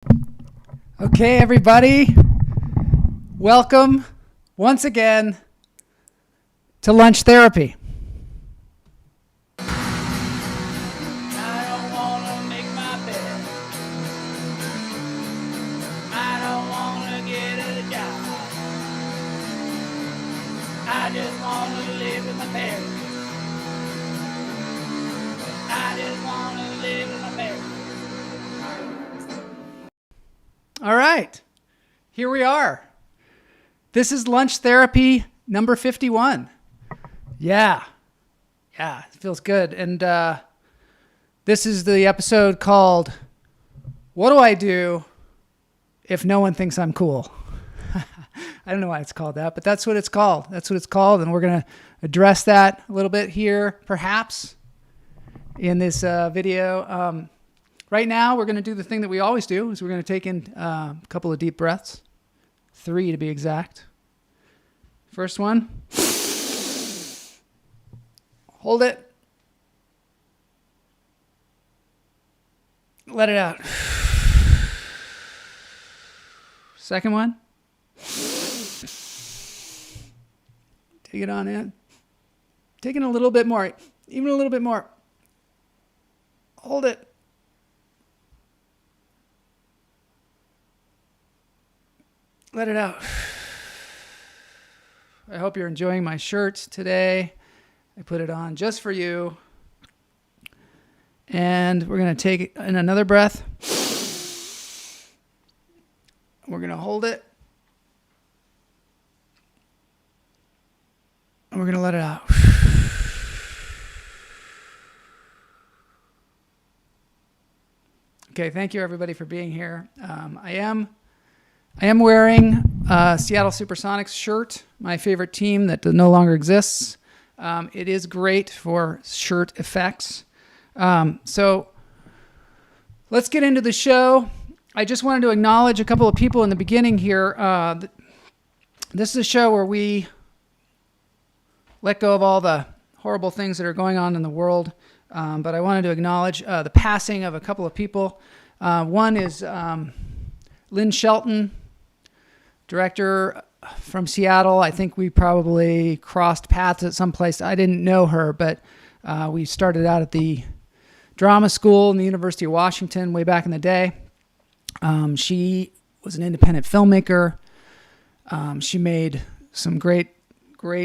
Okay, everybody, welcome once again to Lunch Therapy. I don't wanna make my bed. I don't wanna get a job. I just wanna live with my parents. I just wanna live with my parents. All right, here we are. This is Lunch Therapy number 51. Yeah, it feels good. And this is the episode called What Do I Do If No One Thinks I'm Cool? I don't know why it's called that, but that's what it's called. And we're going to address that a little bit here, perhaps, in this video. Right now, we're going to do the thing that we always do, is we're going to take in a couple of deep breaths. 3 to be exact. First one. Hold it. Let it out. Second one. Take it on in. Take in a little bit more. Even a little bit more. Hold it. Let it out. I hope you're enjoying my shirt today. I put it on just for you. And we're going to take in another breath. We're going to hold it. And we're going to let it out. Okay, thank you everybody for being here. I am wearing a Seattle Supersonics shirt, my favorite team that no longer exists. It is great for shirt effects. So let's get into the show. I just wanted to acknowledge a couple of people in the beginning here. This is a show where we let go of all the horrible things that are going on in the world. But I wanted to acknowledge the passing of a couple of people. One is Lynn Shelton, director from Seattle. I think we probably crossed paths at some place. I didn't know her, but we started out at the drama school in the University of Washington way back in the day. She was an independent filmmaker. She made some great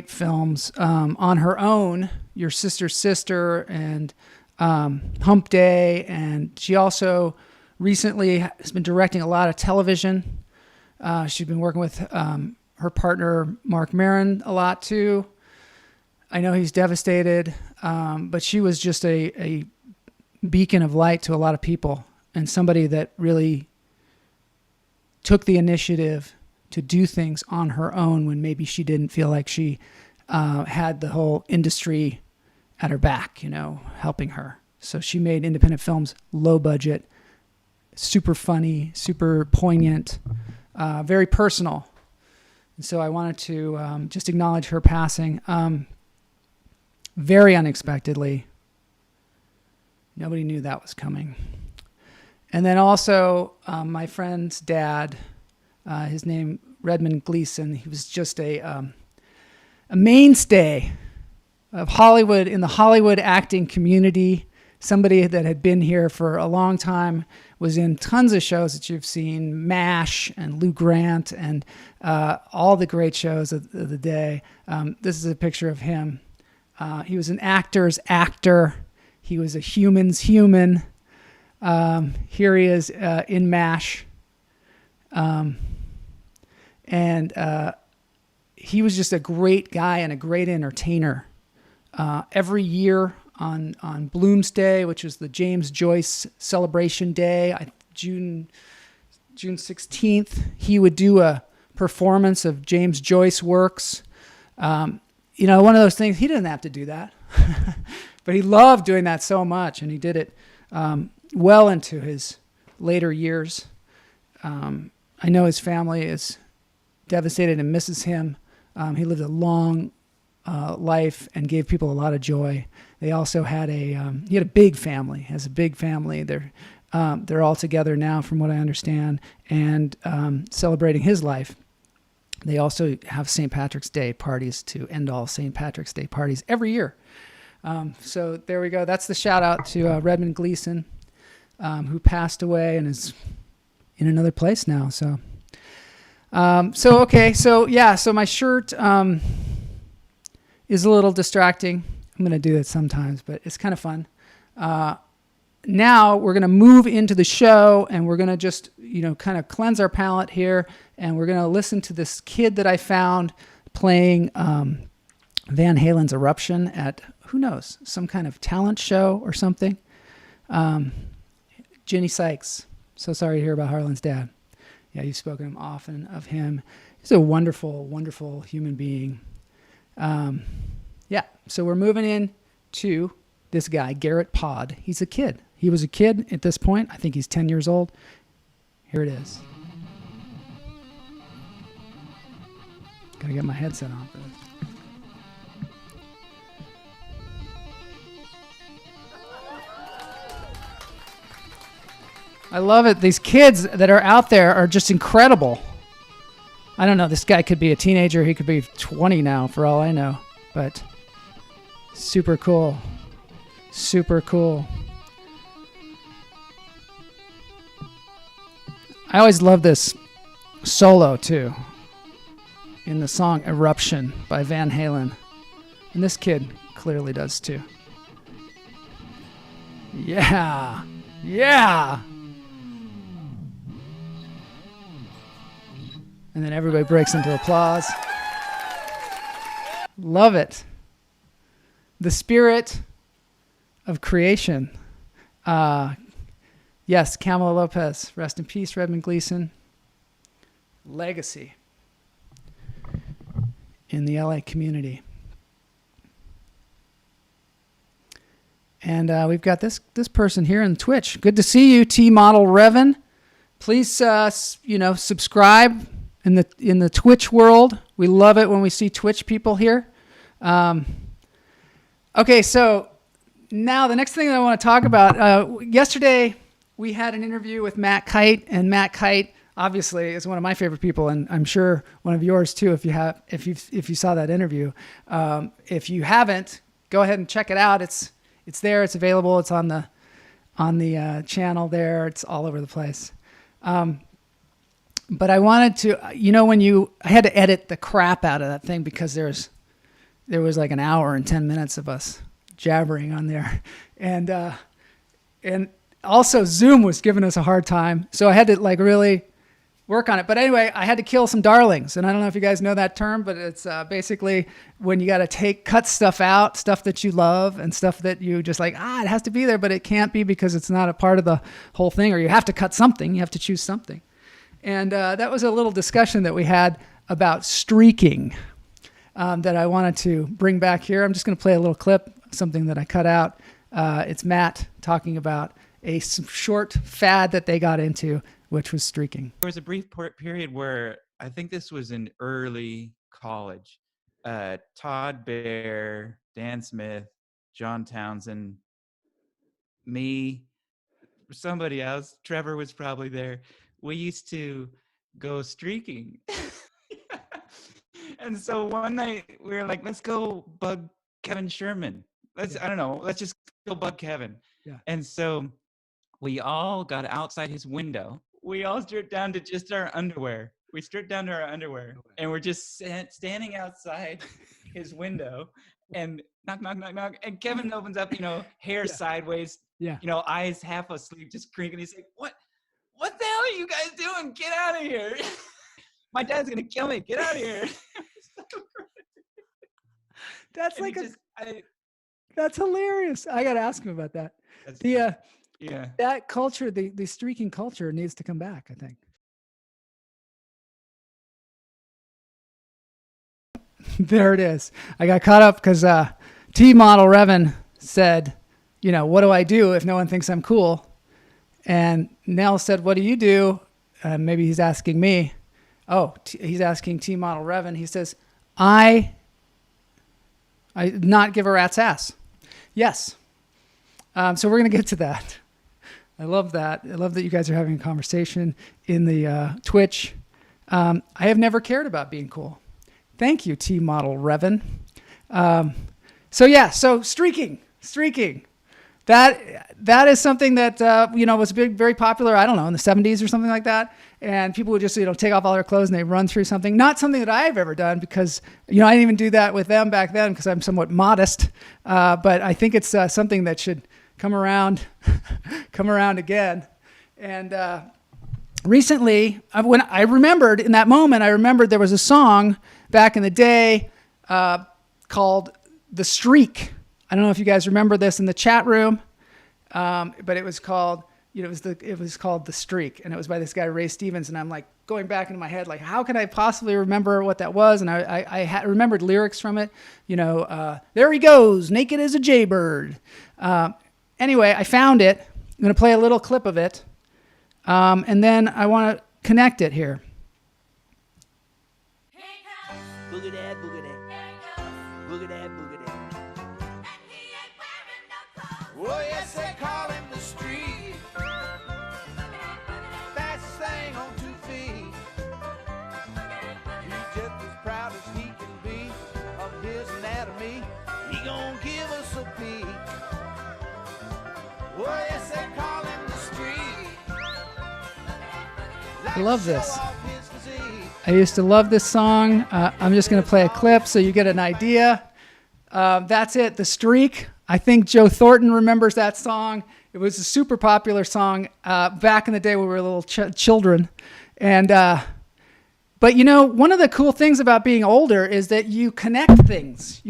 films on her own, Your Sister's Sister and Hump Day. And she also recently has been directing a lot of television. She's been working with her partner, Mark Maron, a lot too. I know he's devastated, but she was just a beacon of light to a lot of people and somebody that really took the initiative to do things on her own when maybe she didn't feel like she had the whole industry at her back, helping her. So she made independent films, low budget, super funny, super poignant, very personal. And so I wanted to just acknowledge her passing very unexpectedly. Nobody knew that was coming. And then also my friend's dad, his name Redmond Gleason. He was just a mainstay of Hollywood, in the Hollywood acting community. Somebody that had been here for a long time, was in tons of shows that you've seen, MASH and Lou Grant and all the great shows of the day. This is a picture of him. He was an actor's actor. He was a human's human. Here he is in MASH. And he was just a great guy and a great entertainer. Every year on Bloomsday, which is the James Joyce celebration day, June 16th, he would do a performance of James Joyce works. One of those things, he didn't have to do that, but he loved doing that so much, and he did it well into his later years. I know his family is devastated and misses him. He lived a long life and gave people a lot of joy. They also had he had a big family. Has a big family. They're They're all together now, from what I understand, and celebrating his life. They also have St. Patrick's Day parties to end all St. Patrick's Day parties every year. So there we go. That's the shout out to Redmond Gleason, who passed away and is in another place now. So my shirt is a little distracting. I'm going to do that sometimes, but it's kind of fun. Now we're going to move into the show, and we're going to just, kind of cleanse our palate here, and we're going to listen to this kid that I found playing Van Halen's Eruption at, who knows, some kind of talent show or something. Ginny Sykes. So sorry to hear about Harlan's dad. Yeah, you've spoken often of him. He's a wonderful, wonderful human being. So we're moving in to this guy, Garrett Pod. He's a kid. He was a kid at this point. I think he's 10 years old. Here it is. Gotta get my headset on for this. I love it. These kids that are out there are just incredible. I don't know. This guy could be a teenager. He could be 20 now, for all I know. But super cool. Super cool. I always love this solo, too, in the song Eruption by Van Halen. And this kid clearly does, too. Yeah. Yeah. And then everybody breaks into applause. Love it. The spirit of creation. Yes, Kamala Lopez. Rest in peace, Redmond Gleason. Legacy in the LA community. And we've got this person here in Twitch. Good to see you, T Model Revan. Please, subscribe in the Twitch world. We love it when we see Twitch people here. Okay, so now the next thing that I want to talk about. Yesterday we had an interview with Matt Kite, and Matt Kite obviously is one of my favorite people, and I'm sure one of yours too. If you saw that interview, if you haven't, go ahead and check it out. It's there. It's available. It's on the channel there. It's all over the place. But I wanted to, I had to edit the crap out of that thing because there was like an hour and 10 minutes of us jabbering on there, and also Zoom was giving us a hard time, so I had to really work on it. But anyway, I had to kill some darlings, and I don't know if you guys know that term, but it's basically when you got to cut stuff out, stuff that you love and stuff that you just it has to be there, but it can't be because it's not a part of the whole thing, or you have to cut something, you have to choose something. And that was a little discussion that we had about streaking that I wanted to bring back here. I'm just going to play a little clip, something that I cut out. It's Matt talking about a short fad that they got into, which was streaking. There was a brief period where I think this was in early college. Todd Baer, Dan Smith, John Townsend, me, somebody else, Trevor was probably there. We used to go streaking. And so one night we were like, let's go bug Kevin Sherman. Let's just go bug Kevin. Yeah. And so we all got outside his window. We all stripped down to just our underwear. We stripped down to our underwear, and we're just standing outside his window, and knock, knock, knock, knock. And Kevin opens up, hair sideways, eyes half asleep, just crinking. He's like, what the hell are you guys doing? Get out of here. My dad's going to kill me. Get out of here. That's that's hilarious. I got to ask him about that. That culture, the streaking culture needs to come back, I think. There it is. I got caught up because T Model Revan said, what do I do if no one thinks I'm cool? And Nell said, what do you do? Maybe he's asking me. Oh, he's asking T Model Revan. He says, I not give a rat's ass. Yes. So we're going to get to that. I love that. I love that you guys are having a conversation in the Twitch. I have never cared about being cool. Thank you, T Model Revan. So streaking. That is something that was very popular. I don't know, in the 70s or something like that. And people would just take off all their clothes and they run through something. Not something that I've ever done because I didn't even do that with them back then because I'm somewhat modest. But I think it's something that should come around again. And recently, when I remembered in that moment, there was a song back in the day called "The Streak." I don't know if you guys remember this in the chat room, but it was called, it was called "The Streak," and it was by this guy Ray Stevens. And I'm like going back into my head, like, how could I possibly remember what that was? And I remembered lyrics from it. There he goes, naked as a jaybird. Anyway, I found it. I'm going to play a little clip of it, and then I want to connect it here. Boogie that, boogie that. Boogie that, boogie that. Oh, yes, they call him the street. Fastest thing on 2 feet. He's just as proud as he can be of his anatomy. He gon' give us a peek. Oh, yes, they call him the street. I love this. I used to love this song. I'm just going to play a clip so you get an idea. That's it, The Streak. I think Joe Thornton remembers that song. It was a super popular song back in the day when we were little children. And but one of the cool things about being older is that you connect things.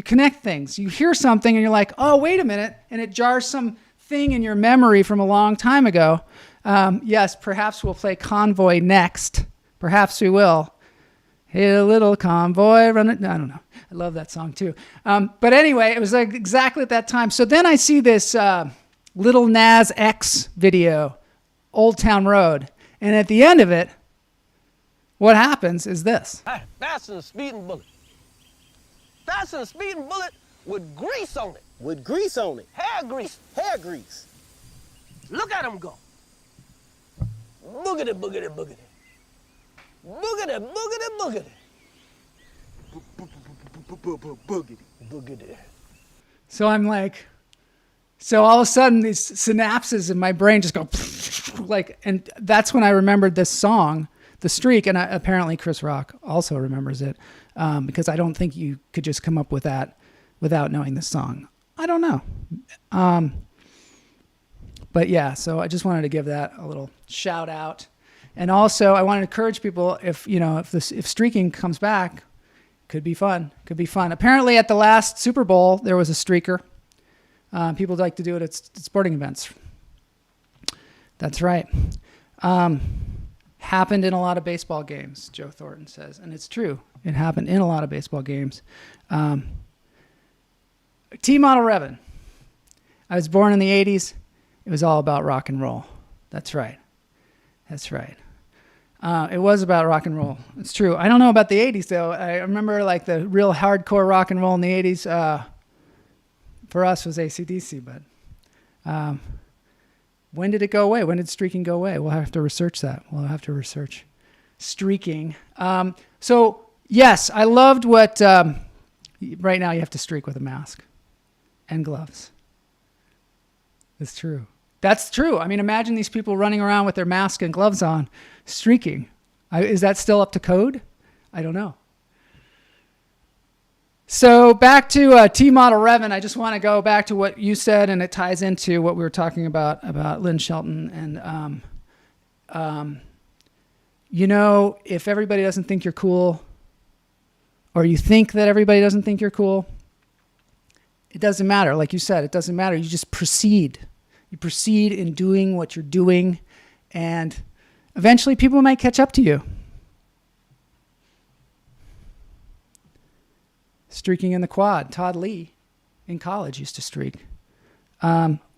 You hear something and you're like, oh, wait a minute. And it jars some thing in your memory from a long time ago. Yes, perhaps we'll play Convoy next. Perhaps we will. Hey, a little convoy running. I don't know. I love that song too. But anyway, it was like exactly at that time. So then I see this Little Nas X video, Old Town Road. And at the end of it, what happens is this. Hey, fasten a speeding bullet. Fasten a speeding bullet with grease on it. With grease on it. Hair grease. Hair grease. Look at him go. Boogity, boogity, boogity. Boogity, boogity, boogity. Boogity. Boogity. So I'm like, so all of a sudden these synapses in my brain just go and that's when I remembered this song, The Streak. And apparently Chris Rock also remembers it because I don't think you could just come up with that without knowing the song. I don't know. But yeah, so I just wanted to give that a little shout out. And also I want to encourage people if streaking comes back, could be fun. Apparently at the last Super Bowl, there was a streaker. People like to do it at sporting events. That's right. Happened in a lot of baseball games, Joe Thornton says. And it's true. It happened in a lot of baseball games. T Model Revan. I was born in the 80s. It was all about rock and roll. That's right. It was about rock and roll. It's true. I don't know about the 80s, though. I remember like the real hardcore rock and roll in the 80s for us was AC/DC. But when did it go away? When did streaking go away? We'll have to research that. We'll have to research streaking. So, yes, I loved what... right now you have to streak with a mask and gloves. It's true. That's true. I mean, imagine these people running around with their mask and gloves on, streaking. Is that still up to code? I don't know. So back to T Model Revan. I just want to go back to what you said, and it ties into what we were talking about Lynn Shelton. And, if everybody doesn't think you're cool, or you think that everybody doesn't think you're cool, it doesn't matter. Like you said, it doesn't matter. You just proceed. You proceed in doing what you're doing, and eventually people might catch up to you. Streaking in the quad. Todd Lee in college used to streak.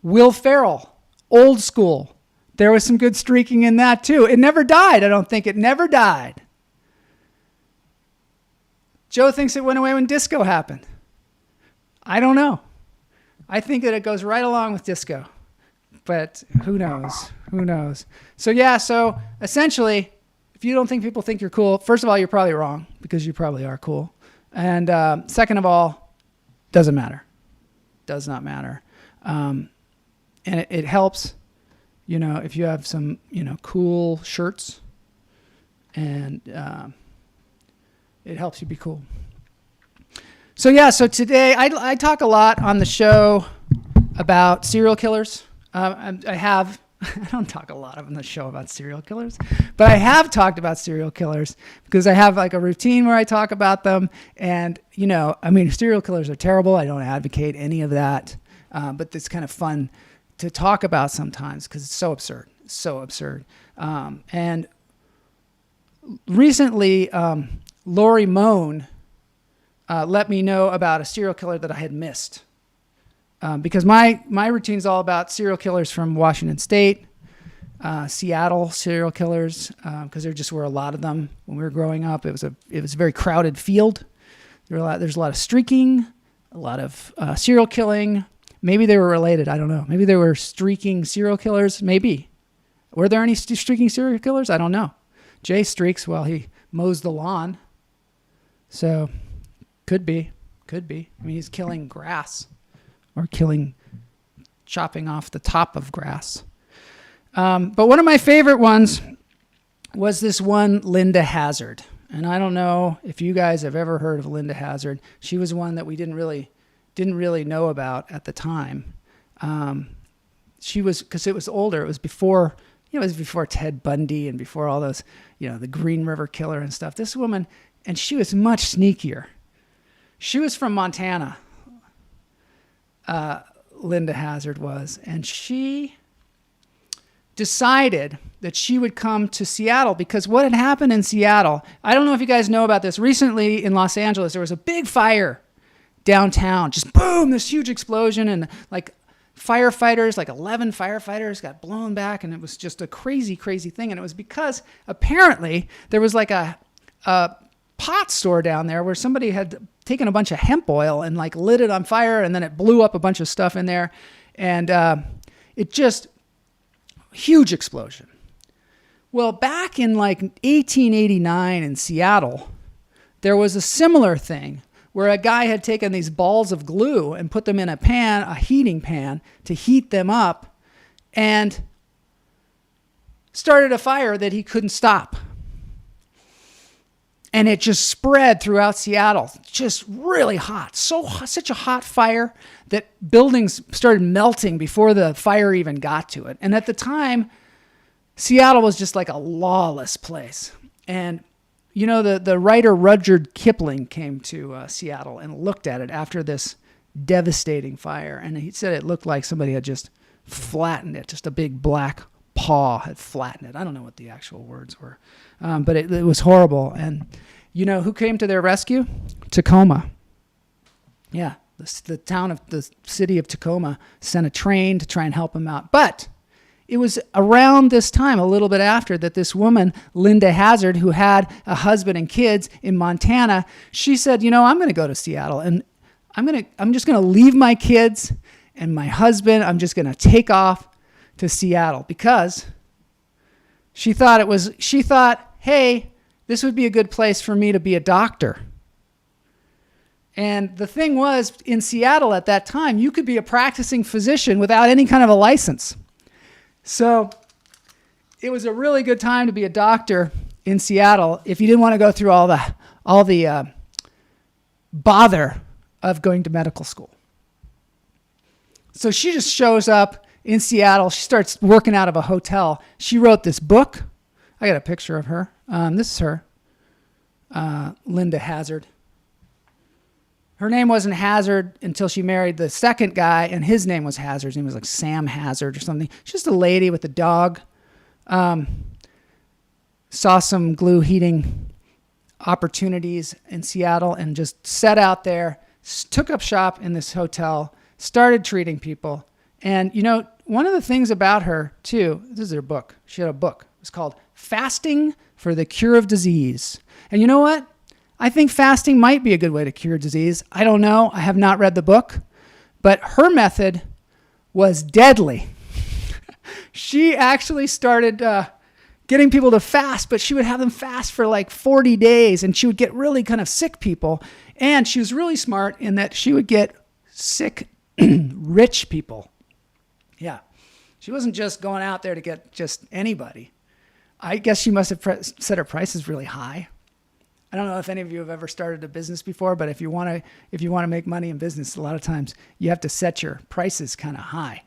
Will Ferrell, old school. There was some good streaking in that too. It never died. I don't think it never died. Joe thinks it went away when disco happened. I don't know. I think that it goes right along with disco. But who knows? Who knows? So yeah, so essentially, if you don't think people think you're cool, first of all, you're probably wrong because you probably are cool. And second of all, doesn't matter. Does not matter. And it helps, if you have some, cool shirts and it helps you be cool. So yeah, so today I talk a lot on the show about serial killers. I don't talk a lot on the show about serial killers, but I have talked about serial killers because I have like a routine where I talk about them. And, serial killers are terrible. I don't advocate any of that. But it's kind of fun to talk about sometimes because it's so absurd. And recently, Lori Moan let me know about a serial killer that I had missed. Because my routine is all about serial killers from Washington State, Seattle serial killers, because there just were a lot of them when we were growing up. It was a very crowded field. There's a lot of streaking, a lot of serial killing. Maybe they were related. I don't know. Maybe they were streaking serial killers. Maybe. Were there any streaking serial killers? I don't know. Jay streaks while he mows the lawn. So could be. I mean, he's killing grass. Or chopping off the top of grass. But one of my favorite ones was this one, Linda Hazard. And I don't know if you guys have ever heard of Linda Hazard. She was one that we didn't really know about at the time. She was, because it was older. It was before, before Ted Bundy and before all those, the Green River Killer and stuff. This woman, and she was much sneakier. She was from Montana. Linda Hazard was, and she decided that she would come to Seattle because what had happened in Seattle, I don't know if you guys know about this, recently in Los Angeles, there was a big fire downtown, just boom, this huge explosion, and like firefighters, like 11 firefighters got blown back, and it was just a crazy, crazy thing, and it was because apparently there was like a pot store down there where somebody had taken a bunch of hemp oil and like lit it on fire, and then it blew up a bunch of stuff in there, and it just huge explosion. Well, back in like 1889 in Seattle, there was a similar thing where a guy had taken these balls of glue and put them in a heating pan to heat them up, and started a fire that he couldn't stop. And it just spread throughout Seattle, just really hot. Such a hot fire that buildings started melting before the fire even got to it. And at the time, Seattle was just like a lawless place. And, the writer Rudyard Kipling came to Seattle and looked at it after this devastating fire. And he said it looked like somebody had just flattened it, just a big black paw had flattened it. I don't know what the actual words were, but it was horrible. And you know who came to their rescue? Tacoma. Yeah, the city of Tacoma sent a train to try and help them out. But it was around this time, a little bit after, that this woman, Linda Hazard, who had a husband and kids in Montana, she said, I'm going to go to Seattle, and I'm just going to leave my kids and my husband. I'm just going to take off to Seattle because she thought, hey, this would be a good place for me to be a doctor. And the thing was, in Seattle at that time, you could be a practicing physician without any kind of a license. So it was a really good time to be a doctor in Seattle if you didn't want to go through all the bother of going to medical school. So she just shows up in Seattle. She starts working out of a hotel. She wrote this book. I got a picture of her. This is her, Linda Hazard. Her name wasn't Hazard until she married the second guy, and his name was Hazard. His name was like Sam Hazard or something. She's just a lady with a dog. Saw some glue heating opportunities in Seattle and just set out there, took up shop in this hotel, started treating people. And, one of the things about her, too, this is her book. She had a book. It was called Fasting for the Cure of Disease. And you know what? I think fasting might be a good way to cure disease. I don't know. I have not read the book. But her method was deadly. she actually started getting people to fast, but she would have them fast for like 40 days, and she would get really kind of sick people. And she was really smart in that she would get sick, rich people. Yeah. She wasn't just going out there to get just anybody. I guess she must have set her prices really high. I don't know if any of you have ever started a business before, but if you want to make money in business, a lot of times you have to set your prices kind of high.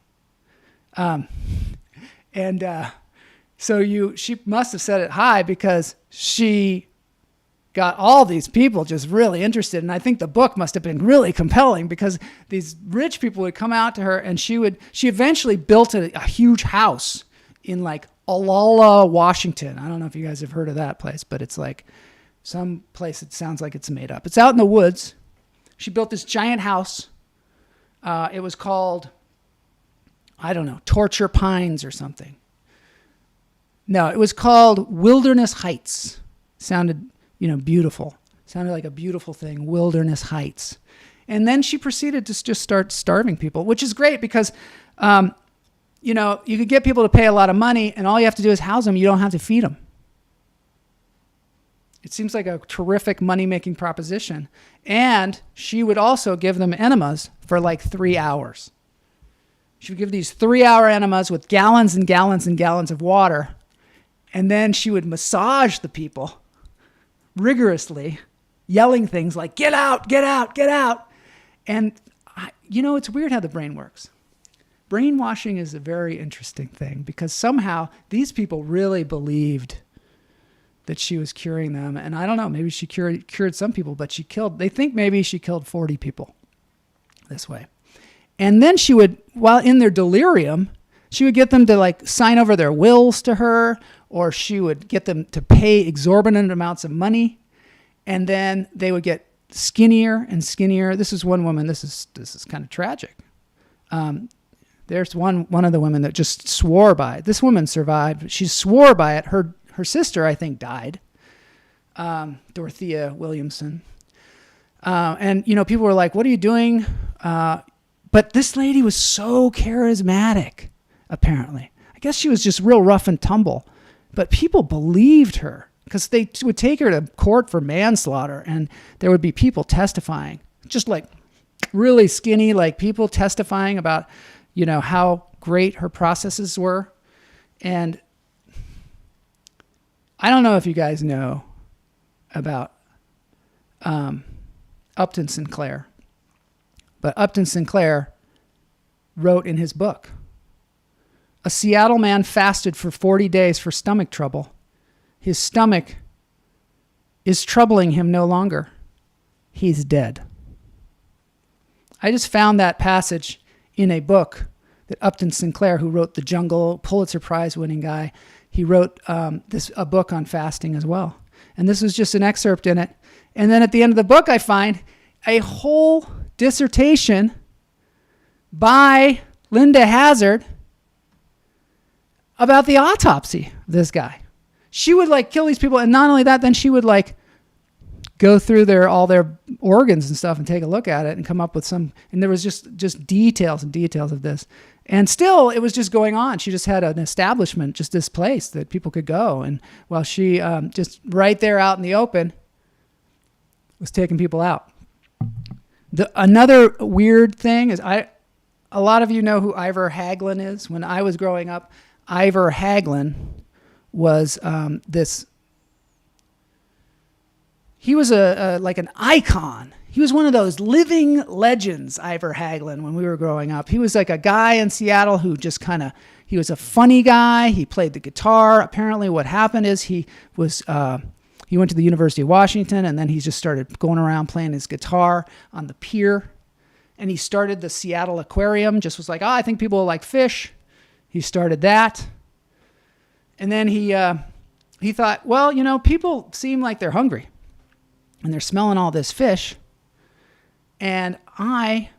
She must have set it high because she got all these people just really interested. And I think the book must have been really compelling because these rich people would come out to her, and she eventually built a huge house in like Olalla, Washington. I don't know if you guys have heard of that place, but it's like some place that sounds like it's made up. It's out in the woods. She built this giant house. It was called, I don't know, Torture Pines or something. No, it was called Wilderness Heights. Sounded, beautiful. Sounded like a beautiful thing, Wilderness Heights. And then she proceeded to just start starving people, which is great because, you could get people to pay a lot of money, and all you have to do is house them. You don't have to feed them. It seems like a terrific money-making proposition. And she would also give them enemas for like 3 hours. She would give these 3-hour enemas with gallons and gallons and gallons of water. And then she would massage the people rigorously, yelling things like, get out, get out, get out. And, it's weird how the brain works. Brainwashing is a very interesting thing because somehow these people really believed that she was curing them. And I don't know, maybe she cured some people, but they think maybe she killed 40 people this way. And then she would, while in their delirium, she would get them to like sign over their wills to her, or she would get them to pay exorbitant amounts of money. And then they would get skinnier and skinnier. This is one woman. This is kind of tragic. There's one of the women that just swore by it. This woman survived. She swore by it. Her sister, I think, died. Dorothea Williamson. And people were like, what are you doing? But this lady was so charismatic, apparently. I guess she was just real rough and tumble. But people believed her because they would take her to court for manslaughter, and there would be people testifying, just like really skinny, like people testifying about, how great her processes were. And I don't know if you guys know about Upton Sinclair, but Upton Sinclair wrote in his book, a Seattle man fasted for 40 days for stomach trouble. His stomach is troubling him no longer. He's dead. I just found that passage in a book that Upton Sinclair, who wrote The Jungle, Pulitzer Prize winning guy, he wrote a book on fasting as well. And this was just an excerpt in it. And then at the end of the book, I find a whole dissertation by Linda Hazard about the autopsy of this guy. She would like kill these people, and not only that, then she would like go through all their organs and stuff and take a look at it and come up with some, and there was just details and details of this. And still, it was just going on. She just had an establishment, just this place that people could go. And while she just right there out in the open was taking people out. Another weird thing is a lot of you know who Ivor Hagelin is. When I was growing up, Ivor Hagelin was he was like an icon. He was one of those living legends, Ivor Hagelin, when we were growing up. He was like a guy in Seattle who just he was a funny guy. He played the guitar. Apparently what happened is he went to the University of Washington, and then he just started going around playing his guitar on the pier. And he started the Seattle Aquarium, just was like, I think people like fish. He started that. And then he thought, well, people seem like they're hungry and they're smelling all this fish. And I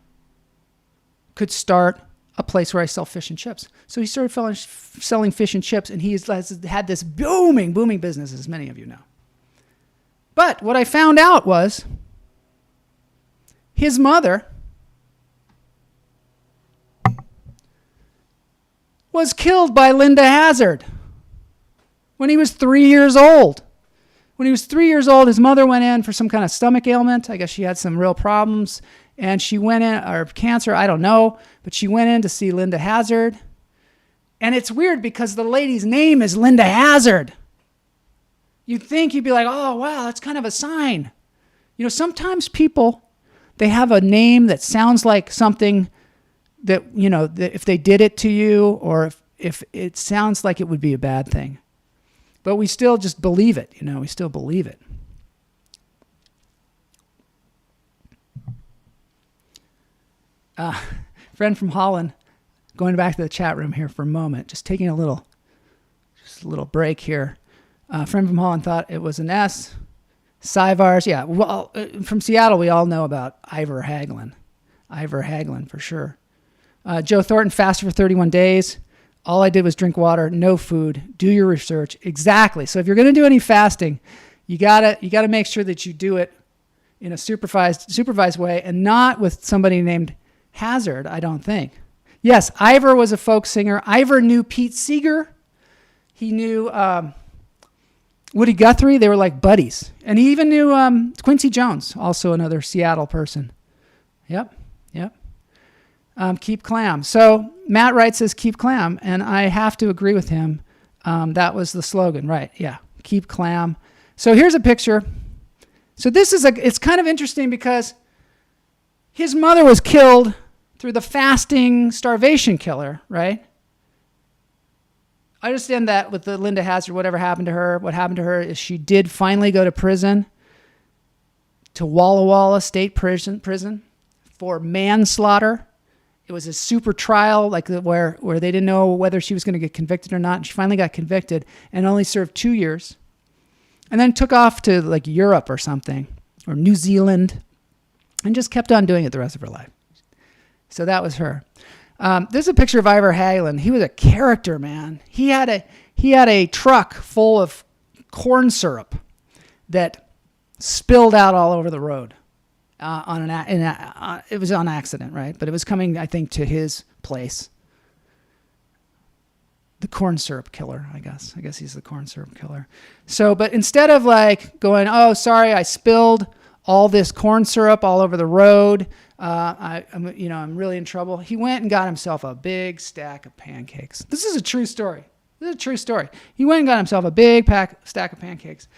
could start a place where I sell fish and chips. So he started selling fish and chips, and he's had this booming business, as many of you know. But what I found out was his mother was killed by Linda Hazard when he was 3 years old. When he was 3 years old, his mother went in for some kind of stomach ailment. I guess she had some real problems. And she went in, or cancer, I don't know. But she went in to see Linda Hazard. And it's weird because the lady's name is Linda Hazard. You'd think you'd be like, oh, wow, that's kind of a sign. You know, sometimes people, they have a name that sounds like something that, you know, that if they did it to you, or if it sounds like it would be a bad thing. But we still just believe it, you know, we still believe it. Friend from Holland, going back to the chat room here for a moment, just taking a little break here. Friend from Holland thought it was an S. Saivars, yeah. Well, from Seattle, we all know about Ivor Hagelin. Ivor Hagelin for sure. Joe Thornton fasted for 31 days. All I did was drink water, no food. Do your research. Exactly. So if you're going to do any fasting, you gotta make sure that you do it in a supervised way, and not with somebody named Hazard, I don't think. Yes, Ivor was a folk singer. Ivor knew Pete Seeger. He knew Woody Guthrie. They were like buddies. And he even knew Quincy Jones, also another Seattle person. Yep. Keep clam. So Matt Wright says keep clam, and I have to agree with him. That was the slogan, right? Yeah, keep clam. So here's a picture. So this is it's kind of interesting because his mother was killed through the fasting starvation killer, right? I understand that with the Linda Hazard, whatever happened to her, what happened to her is she did finally go to prison, to Walla Walla State Prison for manslaughter. It was a super trial, like where they didn't know whether she was going to get convicted or not. And she finally got convicted and only served 2 years, and then took off to like Europe or something, or New Zealand, and just kept on doing it the rest of her life. So that was her. There's a picture of Ivor Hagelin. He was a character, man. He had a truck full of corn syrup that spilled out all over the road. It was on accident, right? But it was coming, I think, to his place. The corn syrup killer, I guess. I guess he's the corn syrup killer. So, but instead of like going, oh, sorry, I spilled all this corn syrup all over the road, I'm really in trouble. He went and got himself a big stack of pancakes. This is a true story. He went and got himself a big stack of pancakes.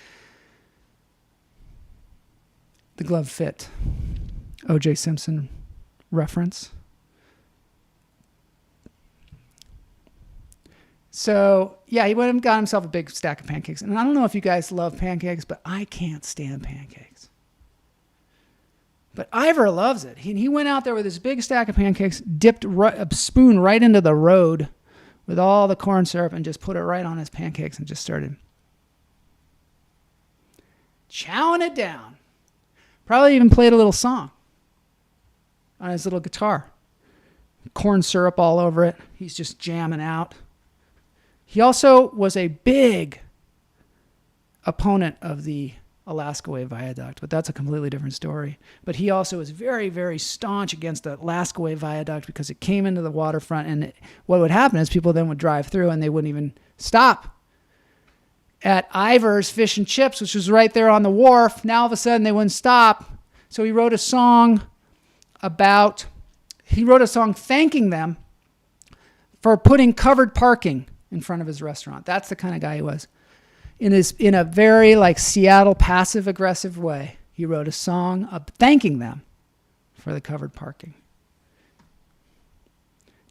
The glove fit. O.J. Simpson reference. So, yeah, he went and got himself a big stack of pancakes. And I don't know if you guys love pancakes, but I can't stand pancakes. But Ivor loves it. He went out there with his big stack of pancakes, dipped a spoon right into the road with all the corn syrup, and just put it right on his pancakes and just started chowing it down. Probably even played a little song on his little guitar. Corn syrup all over it. He's just jamming out. He also was a big opponent of the Alaska Way Viaduct, but that's a completely different story. But he also was very, very staunch against the Alaska Way Viaduct because it came into the waterfront, and what would happen is people then would drive through and they wouldn't even stop at Ivor's Fish and Chips, which was right there on the wharf. Now all of a sudden they wouldn't stop. So he wrote a song thanking them for putting covered parking in front of his restaurant. That's the kind of guy he was. In a very like Seattle passive aggressive way, he wrote a song thanking them for the covered parking.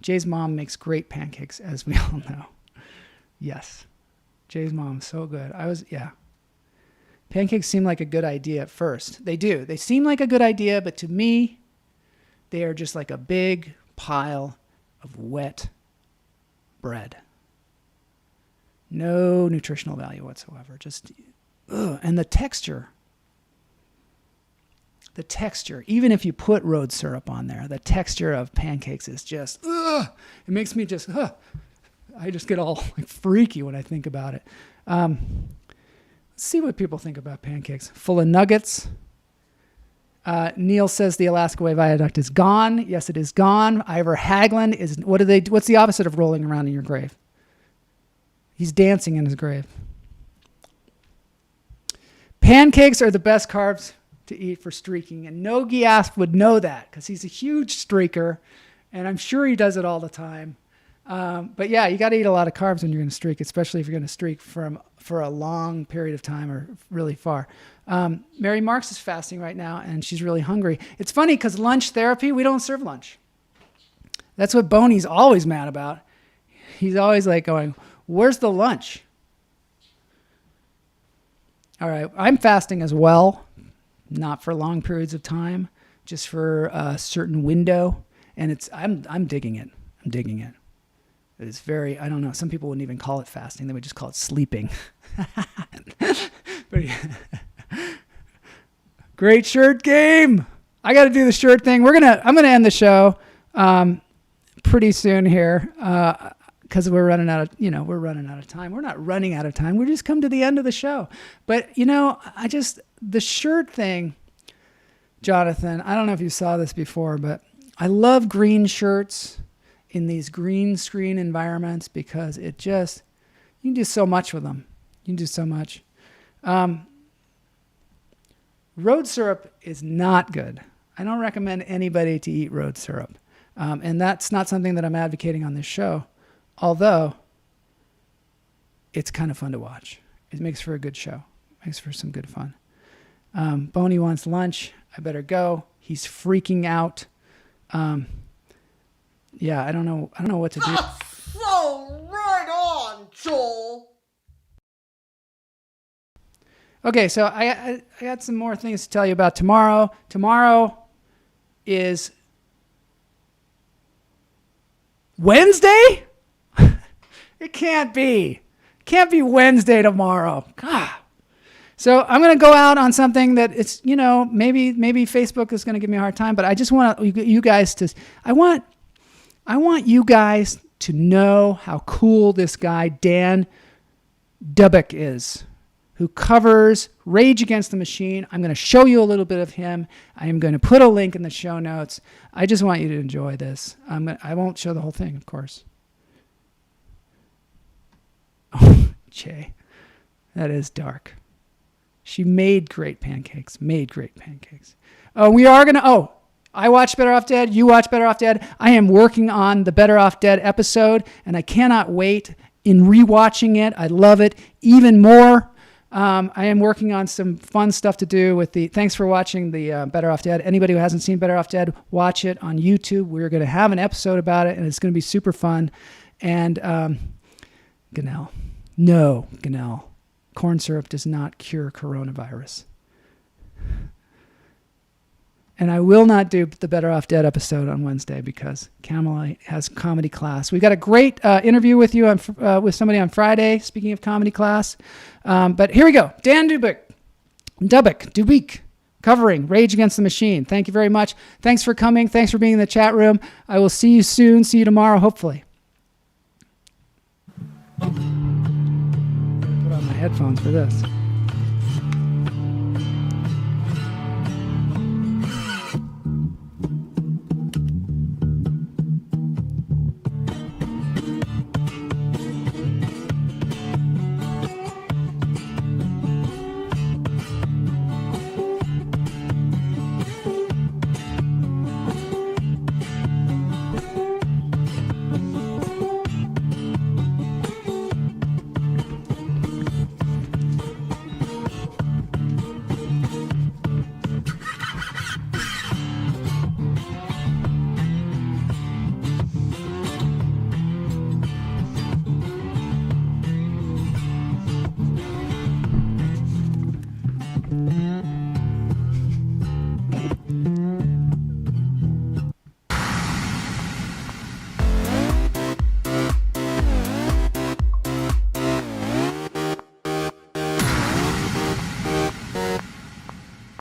Jay's mom makes great pancakes, as we all know. Yes. Jay's mom, so good. Pancakes seem like a good idea at first. They do. They seem like a good idea, but to me, they are just like a big pile of wet bread. No nutritional value whatsoever. Just, and the texture, even if you put road syrup on there, the texture of pancakes is just, it makes me just, I just get all like freaky when I think about it. Let's see what people think about pancakes. Full of nuggets. Neil says the Alaska Way Viaduct is gone. Yes, it is gone. Ivor Haglund is. What's the opposite of rolling around in your grave? He's dancing in his grave. Pancakes are the best carbs to eat for streaking, and Nogi Asp would know that because he's a huge streaker, and I'm sure he does it all the time. But yeah, you got to eat a lot of carbs when you're going to streak, especially if you're going to streak for a long period of time or really far. Mary Marks is fasting right now, and she's really hungry. It's funny because lunch therapy, we don't serve lunch. That's what Boney's always mad about. He's always like going, "Where's the lunch?" All right, I'm fasting as well, not for long periods of time, just for a certain window, and I'm digging it. I'm digging it. It's very, I don't know, some people wouldn't even call it fasting. They would just call it sleeping. But yeah. Great shirt game. I got to do the shirt thing. I'm going to end the show pretty soon here because we're running out of time. We're not running out of time. We're just come to the end of the show. But, the shirt thing, Jonathan, I don't know if you saw this before, but I love green shirts in these green screen environments because you can do so much with them. You can do so much. Road syrup is not good. I don't recommend anybody to eat road syrup. And that's not something that I'm advocating on this show, although it's kind of fun to watch. It makes for a good show. It makes for some good fun. Boney wants lunch. I better go. He's freaking out. Yeah, I don't know what to do. So right on, Joel. Okay, so I got some more things to tell you about tomorrow. Tomorrow is Wednesday? It can't be. It can't be Wednesday tomorrow. God. So I'm going to go out on something that it's, maybe Facebook is going to give me a hard time, but I just want you guys to, I want you guys to know how cool this guy, Dan Dubik, is, who covers Rage Against the Machine. I'm going to show you a little bit of him. I am going to put a link in the show notes. I just want you to enjoy this. I won't show the whole thing, of course. Oh, Jay, that is dark. She made great pancakes. Oh, we are going to... I watch Better Off Dead. You watch Better Off Dead. I am working on the Better Off Dead episode, and I cannot wait in rewatching it. I love it even more. I am working on some fun stuff to do with thanks for watching the Better Off Dead. Anybody who hasn't seen Better Off Dead, watch it on YouTube. We're going to have an episode about it, and it's going to be super fun. And Ganell. No, Ganell. Corn syrup does not cure coronavirus. And I will not do the Better Off Dead episode on Wednesday because Kamala has comedy class. We got a great interview with you with somebody on Friday, speaking of comedy class. But here we go. Dan Dubik, covering Rage Against the Machine. Thank you very much. Thanks for coming. Thanks for being in the chat room. I will see you soon. See you tomorrow, hopefully. Put on my headphones for this.